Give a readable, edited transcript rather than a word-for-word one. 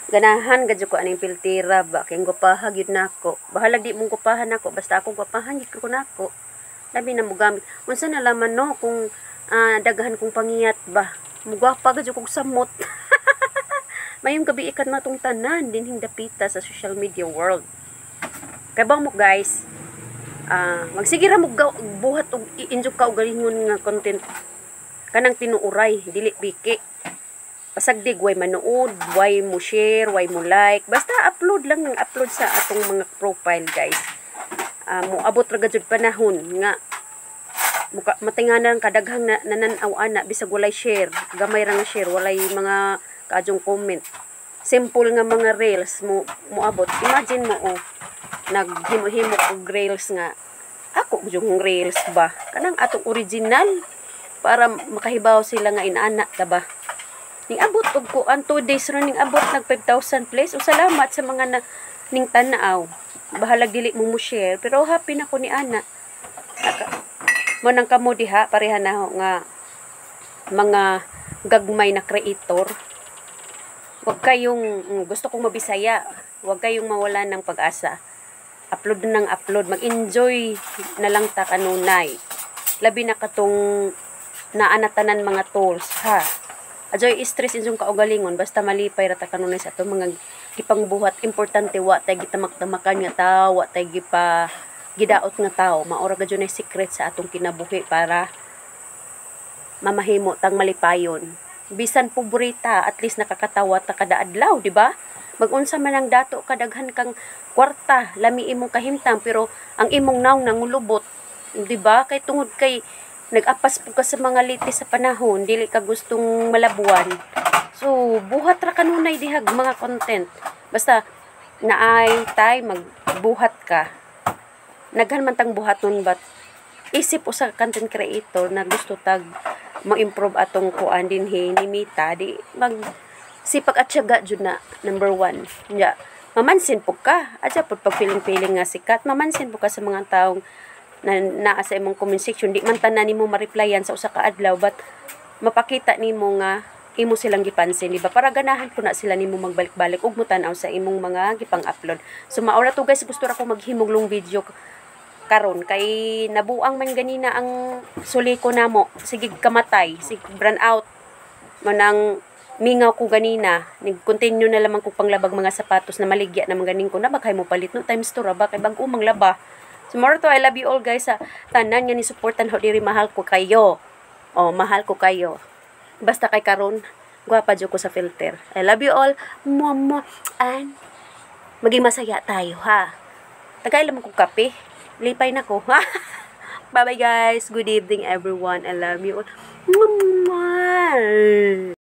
Ganahan gadyo ko aning piltira ba kay gupahag yun nako. Bahala di mong gupahan nako basta akong gupahan yun ko nako. Labi na mo gamit. Unsa na laman no kung daghan kong pangiyat ba. Mugwapa gadyo kong samot. Mayong gabi ikat na tong tanan dinhing dapita sa social media world. Kay bang mo guys, magsigira mo buhat og i-enjoy ka og galingon nga content kanang tinuuray dili biki. Pasagdig way manood, way mo share, way mo like. Basta upload lang ng upload sa atong mga profile, guys. Mo abot ra gud panahon nga matinganan kadaghang nananaw ana bisag walay share, gamay ra nga share, walay mga kaadjong comment. Simple nga mga reels mo abot. Imagine mo naghimo-himo og reels nga ako yung reels ba kanang atong original para makahibaw sila nga inaana ta ba. Ning abot og ko 2 days ron ning abot nag 5,000 plays. O salamat sa mga ning tanaw. Bahalag dili mo share pero happy na ko ni ana. Mo nang kamo diha pareha na nga mga gagmay na creator. Huwag kayong gusto kong mabisaya. Huwag kayong mawala ng pag-asa. Upload ng upload. Mag-enjoy na lang ta kanunay. Labi na katong naanatanan mga tools ha. Ajoy stress inyong kaugalingon basta malipay ra ta kanunay sa ato mga gipangbuhat. Importante wa tay gitamak-tamakan nga tawo, wa tay gidaot nga tawo. Maura gadyo na secret sa atong kinabuhi para mamahimo tang malipayon. Bisan pobrita, at least nakakatawa ta kada adlaw, di ba? Mag-unsa man ang dato kadaghan kang kwarta, lami imong kahimtang pero ang imong naong nangulubot, di ba? Kay tungod kay nag-apas po ka sa mga litis sa panahon, dili ka gustong malabuan. So, buhat ra kanunay dihag mga content. Basta, naay tay, magbuhat ka. Naghan man tang buhaton, but isip o sa content creator na gusto tag ma-improve atong kuan din ni Mita, di sipag at syaga jud na, number 1. Ya, mamansin po ka. Adya po pag feeling-feeling nga sikat, mamansin po ka sa mga taong na naa sa imong comment section, di man tanan nimo ma-replyan sa usa ka adlaw, but mapakita nimo nga imo silang gipansin, di ba? Para ganahan ko na sila nimo magbalik-balik ug mutanaw sa imong mga gipang-upload. So maura to guys, gusto ra ko maghimog long video karon kay nabuang man ganina ang suliko namo. Sige kamatay, sige burn out. Manang mingaw ko ganina, nag-continue na lamang ko panglabag mga sapatos na maligya na maganing ko na bagay mo palit no times 2 ra ba kay bag umang laba. Tomorrow to, I love you all guys sa tanan nga ni supportan ho diri, mahal ko kayo. Mahal ko kayo. Basta kay karon, gwapa jud ko sa filter. I love you all. Mama, and maging masaya tayo ha. Tagay lamang ko kape. Lipay na ko. Bye bye guys. Good evening everyone. I love you all.